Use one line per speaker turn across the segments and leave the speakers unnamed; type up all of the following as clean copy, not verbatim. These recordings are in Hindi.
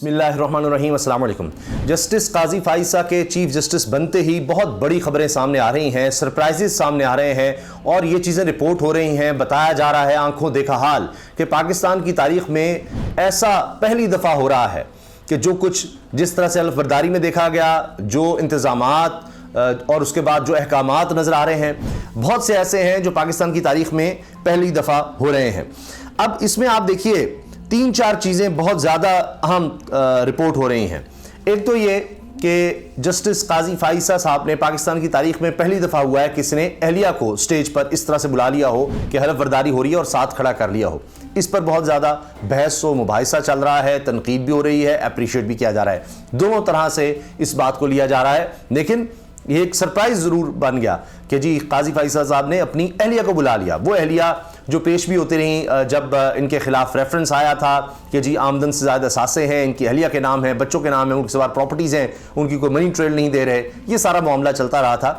बिस्मिल्लाहिर्रहमानिर्रहीम, अस्सलाम वालेकुम। जस्टिस काजी फाइसा के चीफ जस्टिस बनते ही बहुत बड़ी खबरें सामने आ रही हैं, सरप्राइजेस सामने आ रहे हैं और ये चीज़ें रिपोर्ट हो रही हैं। बताया जा रहा है आंखों देखा हाल कि पाकिस्तान की तारीख में ऐसा पहली दफ़ा हो रहा है कि जो कुछ जिस तरह से हल्फबर्दारी में देखा गया, जो इंतज़ामात और उसके बाद जो अहकामात नज़र आ रहे हैं, बहुत से ऐसे हैं जो पाकिस्तान की तारीख में पहली दफ़ा हो रहे हैं। अब इसमें आप देखिए 3-4 चीज़ें बहुत ज़्यादा अहम रिपोर्ट हो रही हैं। एक तो ये कि जस्टिस काजी फाइसा साहब ने पाकिस्तान की तारीख में पहली दफ़ा हुआ है किसी ने अहलिया को स्टेज पर इस तरह से बुला लिया हो कि हलफ बर्दारी हो रही है और साथ खड़ा कर लिया हो। इस पर बहुत ज़्यादा बहस व मुबाहिसा चल रहा है, तनकीद भी हो रही है, अप्रिशिएट भी किया जा रहा है। दोनों तरह से इस बात को लिया जा रहा है, लेकिन ये एक सरप्राइज ज़रूर बन गया कि जी काजी फाइसा साहब ने अपनी अहलिया को बुला लिया। वो अहलिया जो पेश भी होती रहीं जब इनके खिलाफ रेफरेंस आया था कि जी आमदन से ज़्यादा सासे हैं, इनकी अहलिया के नाम है, बच्चों के नाम है, उनके सवार प्रॉपर्टीज़ हैं, उनकी कोई मनी ट्रेल नहीं दे रहे, ये सारा मामला चलता रहा था।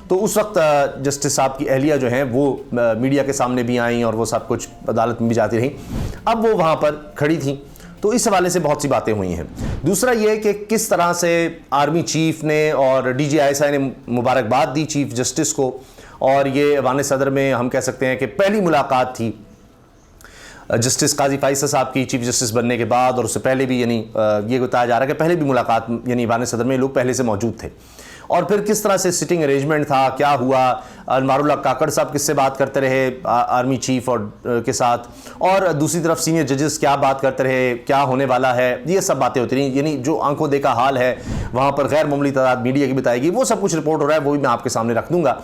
तो उस वक्त जस्टिस साहब की अहलिया जो हैं वो मीडिया के सामने भी आई और वो सब कुछ अदालत में भी जाती रहीं। अब वो वहाँ पर खड़ी थी, तो इस हवाले से बहुत सी बातें हुई हैं। दूसरा ये कि किस तरह से आर्मी चीफ ने और DGISI ने मुबारकबाद दी चीफ जस्टिस को, और ये ऐवान सदर में हम कह सकते हैं कि पहली मुलाकात थी जस्टिस काजी फाइसा साहब की चीफ जस्टिस बनने के बाद, और उससे पहले भी यानी ये बताया जा रहा है कि पहले भी मुलाकात यानी ऐवान सदर में लोग पहले से मौजूद थे। और फिर किस तरह से सिटिंग अरेंजमेंट था, क्या हुआ, अनवारुल्लाह काकड़ साहब किससे बात करते रहे आर्मी चीफ और के साथ, और दूसरी तरफ सीनियर जजेस क्या बात करते रहे, क्या होने वाला है, ये सब बातें होती रही। यानी जो आंखों देखा हाल है वहाँ पर गैर मामूली तादाद मीडिया की बताएगी, वो सब कुछ रिपोर्ट हो रहा है, वो भी मैं आपके सामने रख दूंगा।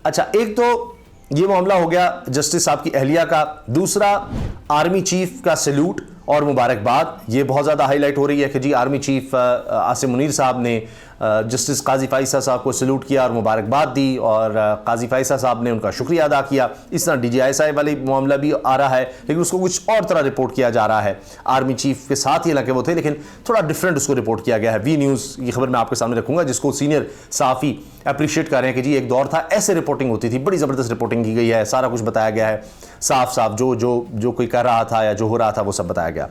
अच्छा, एक तो ये मामला हो गया जस्टिस साहब की अहलिया का। दूसरा, आर्मी चीफ का सैल्यूट और मुबारकबाद, ये बहुत ज़्यादा हाईलाइट हो रही है कि जी आर्मी चीफ आसिम मुनीर साहब ने जस्टिस काजी फाइसा साहब को सैल्यूट किया और मुबारकबाद दी, और काजी फाइसा साहब ने उनका शुक्रिया अदा किया। इस तरह DGISI वाली मामला भी आ रहा है, लेकिन उसको कुछ और तरह रिपोर्ट किया जा रहा है। आर्मी चीफ के साथ ही लगे वो थे, लेकिन थोड़ा डिफरेंट उसको रिपोर्ट किया गया है। वी न्यूज़ की खबर मैं आपके सामने रखूँगा, जिसको सीनियर साफ़ी अप्रिशिएट कर रहे हैं कि जी एक दौर था ऐसे रिपोर्टिंग होती थी, बड़ी ज़बरदस्त रिपोर्टिंग की गई है, सारा कुछ बताया गया है, साफ साफ जो कोई कर रहा था या जो हो रहा था वो सब बताया गया।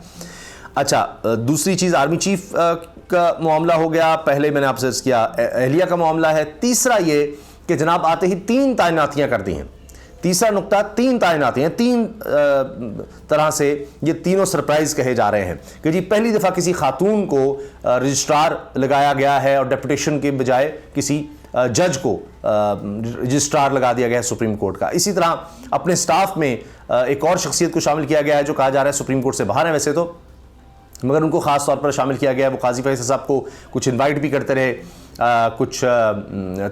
अच्छा, दूसरी चीज़ आर्मी चीफ का मामला हो गया, पहले मैंने आपसे किया अहलिया का मामला है। तीसरा ये कि जनाब आते ही 3 तैनातियाँ कर दी हैं। तीसरा नुक्ता, 3 तैनातियाँ, 3 तरह से ये तीनों सरप्राइज कहे जा रहे हैं कि जी पहली दफ़ा किसी खातून को रजिस्ट्रार लगाया गया है और डेपुटेशन के बजाय किसी जज को रजिस्ट्रार लगा दिया गया है सुप्रीम कोर्ट का। इसी तरह अपने स्टाफ में एक और शख्सियत को शामिल किया गया है जो कहा जा रहा है सुप्रीम कोर्ट से बाहर है वैसे तो, मगर उनको ख़ास तौर पर शामिल किया गया है। वो काजी फाइसा साहब को कुछ इनवाइट भी करते रहे, कुछ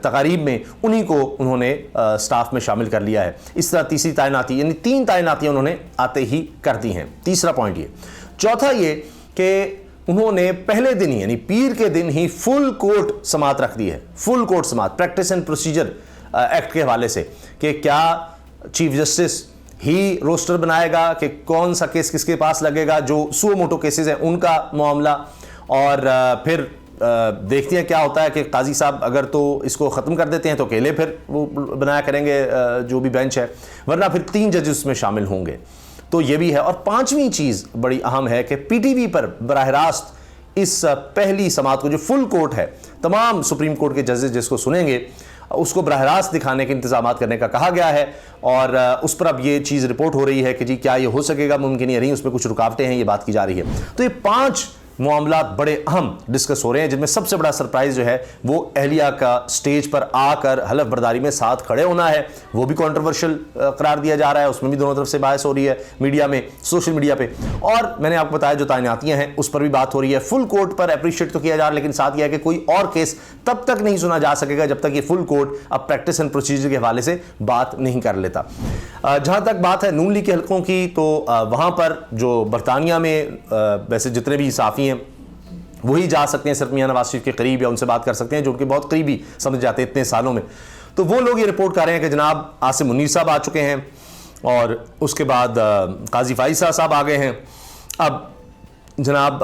तकारीब में उन्हीं को उन्होंने स्टाफ में शामिल कर लिया है। इस तरह तीसरी तैनाती, यानी 3 तैनातियाँ उन्होंने आते ही कर दी हैं। तीसरा पॉइंट ये। चौथा ये कि उन्होंने पहले दिन ही यानी पीर के दिन ही फुल कोर्ट समात रख दी है। फुल कोर्ट समात प्रैक्टिस एंड प्रोसीजर एक्ट के हवाले से कि क्या चीफ जस्टिस ही रोस्टर बनाएगा कि कौन सा केस किसके पास लगेगा, जो सुओ मोटो केसेस हैं उनका मामला, और फिर देखते हैं क्या होता है कि काजी साहब अगर तो इसको ख़त्म कर देते हैं तो अकेले फिर वो बनाया करेंगे जो भी बेंच है, वरना फिर 3 जजेस उसमें शामिल होंगे। तो ये भी है। और 5वीं चीज़ बड़ी अहम है कि PTV पर बराह रास्त इस पहली समात को, जो फुल कोर्ट है, तमाम सुप्रीम कोर्ट के जजेस जिसको सुनेंगे उसको बराह रास्त दिखाने के इंतजाम करने का कहा गया है। और उस पर अब ये चीज़ रिपोर्ट हो रही है कि जी क्या ये हो सकेगा, मुमकिन या नहीं, उसमें कुछ रुकावटें हैं, ये बात की जा रही है। तो ये 5 मामला बड़े अहम डिस्कस हो रहे हैं, जिनमें सबसे बड़ा सरप्राइज जो है वो अहलिया का स्टेज पर आकर हलफ बर्दारी में साथ खड़े होना है। वो भी कंट्रोवर्शियल करार दिया जा रहा है, उसमें भी दोनों तरफ से बहस हो रही है मीडिया में, सोशल मीडिया पे। और मैंने आपको बताया जो तैनातियां हैं उस पर भी बात हो रही है। फुल कोर्ट पर अप्रिशिएट तो किया जा रहा है, लेकिन साथ यह है कि कोई और केस तब तक नहीं सुना जा सकेगा जब तक ये फुल कोर्ट अब प्रैक्टिस एंड प्रोसीजर के हवाले से बात नहीं कर लेता। जहां तक बात है नून लीग के हल्कों की, तो वहां पर जो बरतानिया में वैसे जितने भी साफ़ी हैं वही जा सकते हैं सिर्फ मियां नवाज शरीफ के करीब, या उनसे बात कर सकते हैं जो उनके बहुत करीबी समझ जाते हैं इतने सालों में। तो वो लोग ये रिपोर्ट कर रहे हैं कि जनाब आसिम मुनीर साहब आ चुके हैं, और उसके बाद काजी फाइसा साहब आ गए हैं। अब जनाब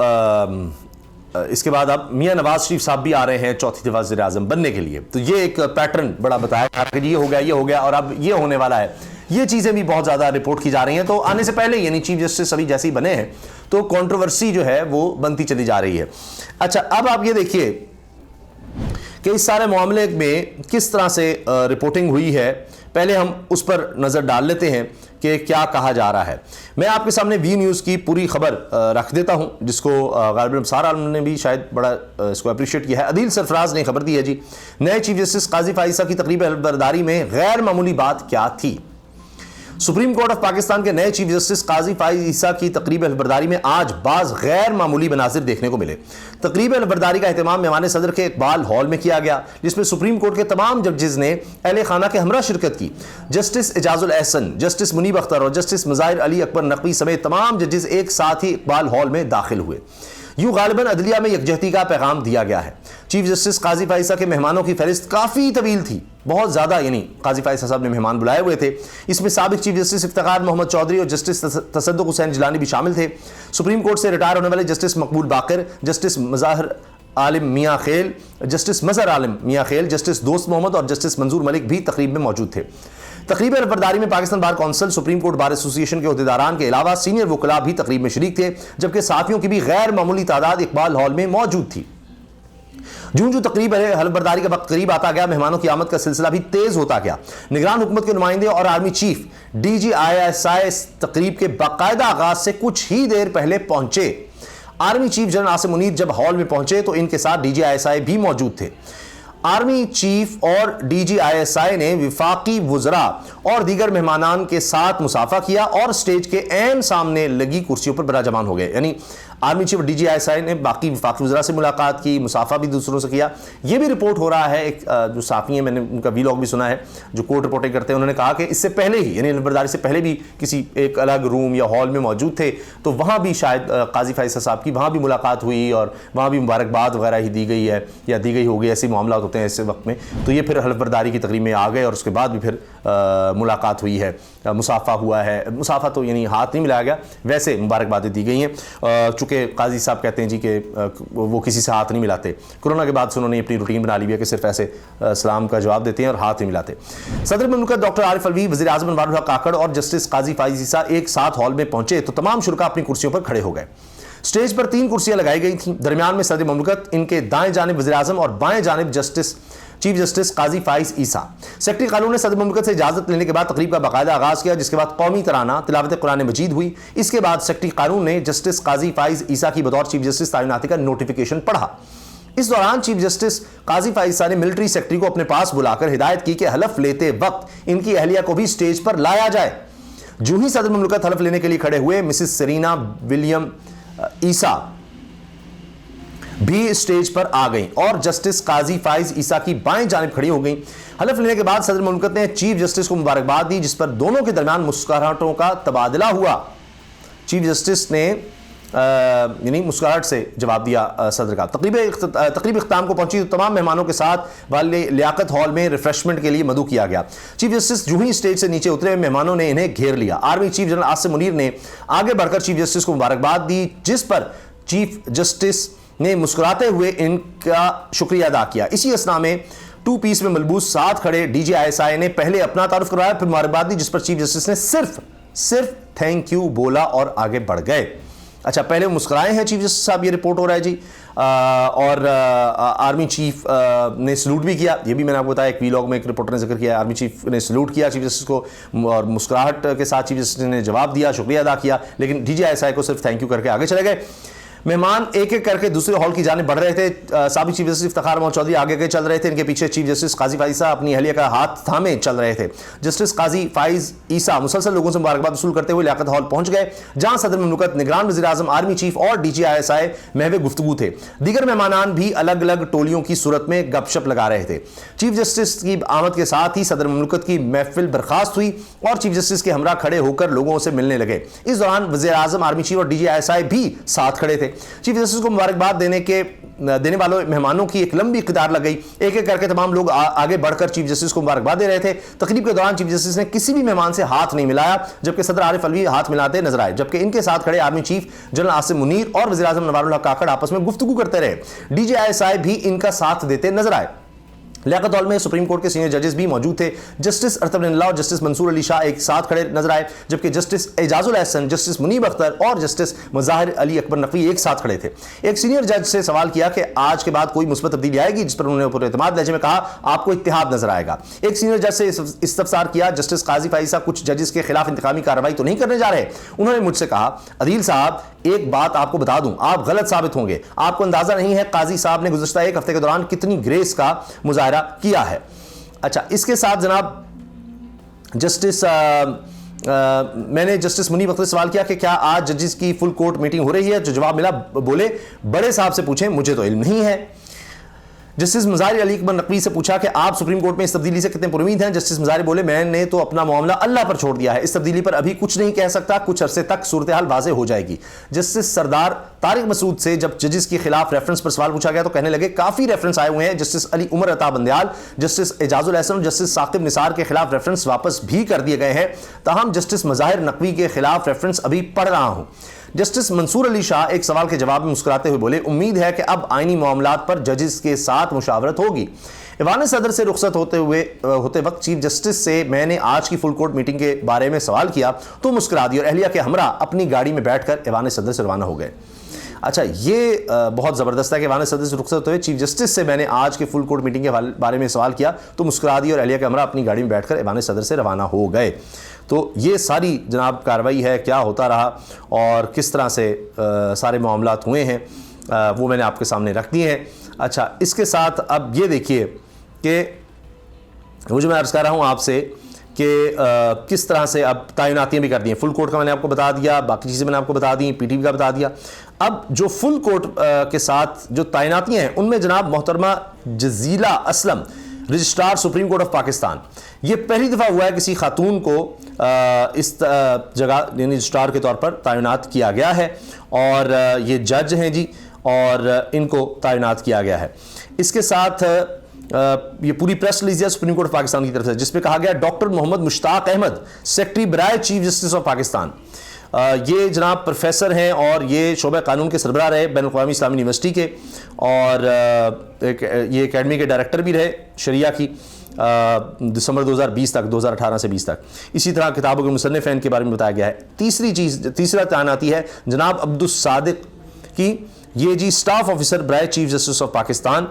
इसके बाद अब मियां नवाज शरीफ साहब भी आ रहे हैं चौथी दफ़ा वज़ीर आज़म बनने के लिए। तो ये एक पैटर्न बड़ा बताया कि ये हो गया, ये हो गया, और अब ये होने वाला है। ये चीजें भी बहुत ज्यादा रिपोर्ट की जा रही हैं। तो आने से पहले यानी चीफ जस्टिस अभी जैसे ही बने हैं तो कंट्रोवर्सी जो है वो बनती चली जा रही है। अच्छा, अब आप ये देखिए कि इस सारे मामले में किस तरह से रिपोर्टिंग हुई है, पहले हम उस पर नजर डाल लेते हैं कि क्या कहा जा रहा है। मैं आपके सामने वी न्यूज़ की पूरी खबर रख देता हूं, जिसको गालिबन सारा आलम ने भी शायद बड़ा इसको अप्रिशिएट किया है। अदील सरफराज ने खबर दी है जी, नए चीफ जस्टिस काजी फाइसा की तकरीब हलफबरदारी में गैर मामूली बात क्या थी। सुप्रीम कोर्ट ऑफ पाकिस्तान के नए चीफ जस्टिस काजी फाइज ईसा की तकरीब हलफबरदारी में आज बाज गैर मामूली मनाजिर देखने को मिले। तकरीब हलफबरदारी का एहतमाम मेहमान सदर के इकबाल हॉल में किया गया, जिसमें सुप्रीम कोर्ट के तमाम जजेस ने अहले खाना के हमरा शिरकत की। जस्टिस एजाजुल एहसन, जस्टिस मुनीब अख्तर और जस्टिस मुजाहिर अली अकबर नकवी समेत तमाम जजेस एक साथ ही इकबाल हॉल में दाखिल हुए। यूं गालिबन अदलिया में यकजहती का पैगाम दिया गया है। चीफ जस्टिस काजी फाइसा के मेहमानों की फहरिस्त काफ़ी तवील थी, बहुत ज़्यादा, यानी काजी फाइसा साहब ने मेहमान बुलाए हुए थे। इसमें साबिक चीफ जस्टिस इफ्तिखार मोहम्मद चौधरी और जस्टिस तसद्दुक हुसैन जिलानी भी शामिल थे। सुप्रीम कोर्ट से रिटायर होने वाले जस्टिस मकबूल बाकर, जस्टिस मज़हर आलिम मियाँ खेल, जस्टिस मज़हर आलिम मियाँ खेल, जस्टिस दोस्त मोहम्मद और जस्टिस मंजूर मलिक भी तकरीब में मौजूद थे। तकरीब हलफबरदारी में Pakistan bar council, supreme court bar association के अहदेदारान के अलावा सीनियर वकला भी तकरीब में शरीक थे, जबकि साथियों की भी गैर मामूली तादाद इकबाल हॉल में मौजूद थी। जूं जूं तकरीब हलफबरदारी का वक्त करीब आता गया, मेहमानों की आमद का सिलसिला भी तेज होता गया। निगरान हुकूमत के नुमाइंदे और आर्मी चीफ DGISI तकरीब के बाकायदा आगाज से कुछ ही देर पहले पहुंचे। Army chief general Asim Munir जब हॉल में पहुंचे तो इनके साथ DGISI भी मौजूद थे। आर्मी चीफ और DGISI ने विफाकी वुज़रा और दीगर मेहमानान के साथ मुसाफा किया और स्टेज के ऐन सामने लगी कुर्सियों पर बिराजमान हो गए। यानी आर्मी चीफ और DGISI ने बाकी विफाकी वुज़रा से मुलाकात की, मुसाफा भी दूसरों से किया। यह भी रिपोर्ट हो रहा है, एक जो साफ़ी हैं, मैंने उनका वीलॉग भी सुना है, जो कोर्ट रिपोर्टिंग करते हैं, उन्होंने कहा कि इससे पहले ही यानी हलफबरदारी से पहले भी किसी एक अलग रूम या हॉल में मौजूद थे, तो वहाँ भी शायद काजी फाइसा साहब की वहाँ भी मुलाकात हुई और वहाँ भी मुबारकबाद वगैरह ही दी गई है या दी गई होगी, ऐसे मामला होते हैं ऐसे वक्त में। तो ये फिर हलफबरदारी की तकरीब में आ गए और उसके बाद भी फिर मुलाकात हुई है, मुसाफा हुआ है। मुसाफा तो यानी हाथ नहीं मिलाया गया, वैसे मुबारकबादें दी गई हैं। चूँकि काजी साहब कहते हैं जी कि वो किसी से हाथ नहीं मिलाते, कोरोना के बाद से उन्होंने अपनी रूटीन बना ली है कि सिर्फ ऐसे सलाम का जवाब देते हैं और हाथ नहीं मिलाते। सदर मुमलिकत डॉक्टर आरिफ अलवी, वज़ीर आज़म अनवारुल हक काकड़ और जस्टिस काजी फाइज़ ईसा एक साथ हॉल में पहुंचे तो तमाम शुरका अपनी कुर्सियों पर खड़े हो गए। स्टेज पर 3 कुर्सियां लगाई गई थीं। दरमियान में सदर मुमलिकत, इनके दाएं जानिब वज़ीर आज़म और बाएं जानिब चीफ जस्टिस काजी फाइज ईसा। सेक्रेटरी कानून ने सदर मुमलिकत से इजाजत लेने के बाद तकरीब का बाकायदा आगाज किया, जिसके बाद कौमी तराना, तिलावत कुरान मजीद हुई। इसके बाद सेक्रेटरी कानून ने जस्टिस काजी फाइज ईसा की बतौर चीफ जस्टिस तैनाती का नोटिफिकेशन पढ़ा। इस दौरान चीफ जस्टिस काजी फाइज ईसा ने मिलिट्री सेक्रेटरी को अपने पास बुलाकर हिदायत की कि हलफ लेते वक्त इनकी अहलिया को भी स्टेज पर लाया जाए। जो ही सदर मुमलिकत हलफ लेने के लिए खड़े हुए, मिसिस सेरीना विलियम ईसा भी स्टेज पर आ गई और जस्टिस काजी फाइज ईसा की बाएं जानिब खड़ी हो गई। हलफ लेने के बाद सदर मुमलिकत ने चीफ जस्टिस को मुबारकबाद दी, जिस पर दोनों के दरमियान मुस्कुराहटों का तबादला हुआ। चीफ जस्टिस ने यानी मुस्कुराहट से जवाब दिया सदर का। तकरीब इख्ताम को पहुंची तो तमाम मेहमानों के साथ वाले लियाकत हॉल में रिफ्रेशमेंट के लिए मदू किया गया। चीफ जस्टिस जो ही स्टेज से नीचे उतरे, मेहमानों ने इन्हें घेर लिया। Army chief general Asim Munir ने आगे बढ़कर चीफ जस्टिस को मुबारकबाद दी, जिस पर चीफ जस्टिस ने मुस्कुराते हुए इनका शुक्रिया अदा किया। इसी असना में 2 पीस में मलबूस साथ खड़े DGISI ने पहले अपना तारुफ करवाया, फिर मुबारकबाद दी, जिस पर चीफ जस्टिस ने सिर्फ थैंक यू बोला और आगे बढ़ गए। अच्छा, पहले मुस्कुराए हैं चीफ जस्टिस साहब, ये रिपोर्ट हो रहा है जी। और आर्मी चीफ ने सलूट भी किया, ये भी मैंने आपको बताया, एक वीलॉग में एक रिपोर्टर ने जिक्र किया। आर्मी चीफ ने सलूट किया चीफ जस्टिस को और मुस्कुराहट के साथ चीफ जस्टिस ने जवाब दिया, शुक्रिया अदा किया, लेकिन DGISI को सिर्फ थैंक यू करके आगे चले गए। मेहमान एक एक करके दूसरे हॉल की जानिब बढ़ रहे थे। साबिक चीफ जस्टिस इफ्तिखार मोहम्मद चौधरी आगे के चल रहे थे, इनके पीछे चीफ जस्टिस काजी फाइज ईसा अपनी अहलिया का हाथ थामे चल रहे थे। जस्टिस काजी फाइज ईसा मुसलसल लोगों से मुबारकबाद वसूल करते हुए लियाकत हॉल पहुंच गए, जहां सदर मुमलिकत, निगरान वज़ीर आज़म, आर्मी चीफ और DGISI महवे गुफ्तगू थे। दीगर मेहमानान भी अलग अलग टोलियों की सूरत में गपशप लगा रहे थे। चीफ जस्टिस की आमद के साथ ही सदर मुमलिकत की महफिल बर्खास्त हुई और चीफ जस्टिस के हमरा खड़े होकर लोगों से मिलने लगे। इस दौरान वज़ीर आज़म, आर्मी चीफ और DGISI भी साथ खड़े थे। चीफ जस्टिस को मुबारकबाद देने वालों मेहमानों की एक लंबी कतार लग गई। एक एक करके तमाम लोग आगे बढ़कर चीफ जस्टिस को मुबारकबाद दे रहे थे। तकरीब के दौरान चीफ जस्टिस ने किसी भी मेहमान से हाथ नहीं मिलाया, जबकि सदर आरिफ अलवी हाथ मिलाते नजर आए, जबकि इनके साथ खड़े army chief general Asim Munir और वज़ीर आज़म अनवारुल हक काकड़ आपस में गुफ्तगू करते रहे। DGISI भी इनका साथ देते नजर आए। लियाकत हॉल में सुप्रीम कोर्ट के सीनियर जजेस भी मौजूद थे। जस्टिस अरतब बिन और जस्टिस मंसूर अली शाह एक साथ खड़े नजर आए, जबकि जस्टिस एजाजुल एहसन, जस्टिस मुनीब अख्तर और जस्टिस मुजाहिर अली अकबर नकवी एक साथ खड़े थे। एक सीनियर जज से सवाल किया कि आज के बाद कोई मुस्बत तब्दीली आएगी, जिस पर उन्होंने पुरएतमाद लहजे में कहा आपको इत्तेहाद नजर आएगा। एक सीनियर जज से इस्तफसार किया जस्टिस काजी फाइसा कुछ जजेस के खिलाफ इंतकामी कार्रवाई तो नहीं करने जा रहे। उन्होंने मुझसे कहा अदील साहब एक बात आपको बता दूं, आप गलत साबित होंगे। आपको अंदाजा नहीं है काजी साहब ने गुज़श्ता एक हफ्ते के दौरान कितनी ग्रेस का मुजाहरा किया है। अच्छा, इसके साथ जनाब जस्टिस मैंने जस्टिस मुनीब अख्तर से सवाल किया कि क्या आज जजेस की फुल कोर्ट मीटिंग हो रही है। जो जवाब मिला, बोले बड़े साहब से पूछें, मुझे तो इल्म नहीं है। जस्टिस मुजाहिर अली अकबर नकवी से पूछा कि आप सुप्रीम कोर्ट में इस तब्दीली से कितने पुरुमीद हैं। जस्टिस मुजाहिर बोले मैंने तो अपना मामला अल्लाह पर छोड़ दिया है, इस तब्दीली पर अभी कुछ नहीं कह सकता, कुछ अरसे तक सूरत हाल वाज़ेह हो जाएगी। जस्टिस सरदार तारिक मसूद से जब जजेस के खिलाफ रेफरेंस पर सवाल पूछा गया तो कहने लगे काफ़ी रेफरेंस आए हुए हैं। जस्टिस अली उमर अता बंदयाल, जस्टिस एजाजुल एहसन और जस्टिस साकिब निसार के खिलाफ रेफरेंस वापस भी कर दिए गए हैं। ताहम जस्टिस मुजाहिर नकवी के खिलाफ रेफरेंस अभी पढ़ रहा हूं। जस्टिस मंसूर अली शाह एक सवाल के जवाब में मुस्कुराते हुए बोले उम्मीद है कि अब आईनी मामलात पर जजेस के साथ मुशावरत होगी। ईवान सदर से रुखसत होते वक्त चीफ जस्टिस से मैंने आज की फुल कोर्ट मीटिंग के बारे में सवाल किया तो मुस्कुरा दी और अहलिया के हमरा अपनी गाड़ी में बैठकर ईवान सदर से रवाना हो गए। अच्छा, ये बहुत ज़बरदस्त है कि ईवान सदर से रुखसत होते हुए चीफ जस्टिस से मैंने आज की फुल कोर्ट मीटिंग के बारे में सवाल किया तो मुस्कुरा दी और अहलिया के हमरा अपनी गाड़ी में बैठकर ईवान सदर से रवाना हो गए। तो ये सारी जनाब कार्रवाई है, क्या होता रहा और किस तरह से सारे मामलात हुए हैं, वो मैंने आपके सामने रख दिए हैं। अच्छा, इसके साथ अब ये देखिए कि वो जो मैं अर्ज़ कर रहा हूँ आपसे कि किस तरह से अब तैनातियाँ भी कर दी हैं। फुल कोर्ट का मैंने आपको बता दिया, बाकी चीज़ें मैंने आपको बता दी, पीटीवी का बता दिया। अब जो फुल कोर्ट के साथ जो तैनातियाँ हैं उनमें जनाब मोहतरमा Jazila Aslam registrar supreme court of Pakistan, ये पहली दफ़ा हुआ है किसी खातून को इस जगह यानी रजिस्ट्रार के तौर पर तैनात किया गया है और ये जज हैं जी और इनको तैनात किया गया है। इसके साथ ये पूरी प्रेस रिलीज है सुप्रीम कोर्ट ऑफ पाकिस्तान की तरफ से जिसमें कहा गया डॉक्टर मोहम्मद मुश्ताक अहमद सेक्रेटरी बराए चीफ जस्टिस ऑफ पाकिस्तान, ये जनाब प्रोफेसर हैं और ये शोबा कानून के सरबराह रहे बैनुल-अक़वामी इस्लामी यूनिवर्सिटी के और ये एकेडमी के डायरेक्टर भी रहे शरिया की दिसंबर 2020 तक, 2018 से 20 तक। इसी तरह किताबों के मुसन्निफ़ हैं, इनके बारे में बताया गया है। तीसरा तैनाती है जनाब अब्दुस सादिक की, ये जी स्टाफ ऑफिसर बराए चीफ जस्टिस ऑफ पाकिस्तान,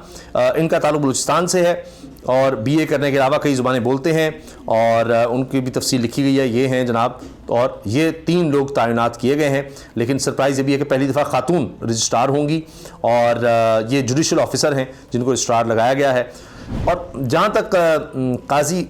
इनका ताल्लुक बलूचिस्तान से है और बीए करने के अलावा कई ज़ुबानें बोलते हैं और उनकी भी तफसील लिखी गई है। ये हैं जनाब, और ये 3 लोग तैनात किए गए हैं। लेकिन सरप्राइज़ ये भी है कि पहली दफ़ा खातून रजिस्ट्रार होंगी और ये जुडिशल ऑफिसर हैं जिनको रजिस्ट्रार लगाया गया है। और जहाँ तक काजी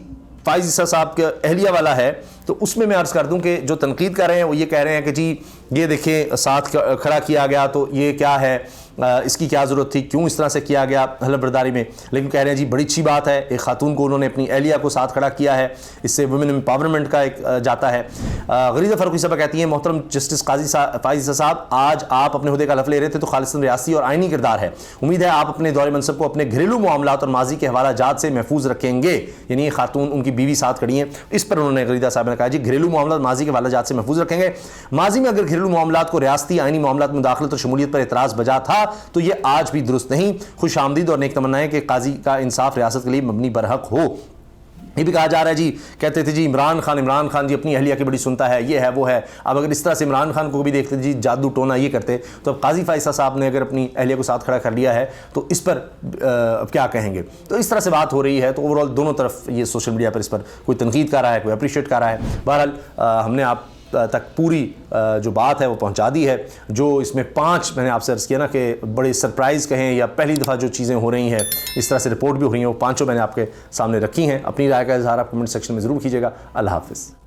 फाइज़ ईसा साहब का अहलिया वाला है तो उसमें मैं अर्ज़ कर दूं कि जो तनकीद कर रहे हैं वो ये कह रहे हैं कि जी ये देखें साथ खड़ा किया गया तो ये क्या है, इसकी क्या ज़रूरत थी, क्यों इस तरह से किया गया हलफ बरदारी में। लेकिन कह रहे हैं जी बड़ी अच्छी बात है, एक खातून को उन्होंने अपनी अहलिया को साथ खड़ा किया है, इससे वुमेन एम्पावरमेंट का एक जाता है। गरीज़ा फ़ारूकी साहब कहती हैं मोहतरम जस्टिस काजी फाइज़ साहब, आज आप अपने हुदे का हलफ ले रहे थे तो खालिसन रियासी और आइनी किरदार है। उम्मीद है आप अपने दौरे मनसब को अपने घरेलू मामलात और माजी के हवाला जात से महफूज रखेंगे। यानी ये खातून उनकी बीवी साथ खड़ी हैं, इस पर उन्होंने गरीज़ा साहब ने कहा जी घरेलू मामलात माजी के हवाला जात से महफूज रखेंगे। माजी में अगर घरेलू मामलात को रियासती आइनी मामलात में मुदाखलत और शमूलियत पर एतराज़ बजा था तो ये आज भी दुरुस्त नहीं। खुश आमदीद और नेक तमन्नाएं कि काजी का इंसाफ रियासत के लिए मबनी बरहक हो। ये भी कहा जा रहा है जी, कहते थे जी इमरान खान जी अपनी अहलिया की बड़ी सुनता है, ये है वो है। अब अगर इस तरह से इमरान खान को भी देखते जी जादू टोना ये करते तो अब काजी फाइज़ साहब ने अगर अपनी अहलिया को साथ खड़ा कर लिया है तो इस पर अब क्या कहेंगे। तो इस तरह से बात हो रही है। तो ओवरऑल दोनों तरफ ये सोशल मीडिया पर इस पर कोई तनकीद कर रहा है, कोई अप्रिशिएट कर रहा है। बहरहाल हमने आप तक पूरी जो बात है वो पहुंचा दी है। जो इसमें 5 मैंने आपसे अर्ज़ किया ना कि बड़े सरप्राइज़ कहें या पहली दफ़ा जो चीज़ें हो रही हैं इस तरह से रिपोर्ट भी हो रही हैं, वो 5 मैंने आपके सामने रखी हैं। अपनी राय का इज़हार आप कमेंट सेक्शन में ज़रूर कीजिएगा। अल्लाह हाफ़िज़।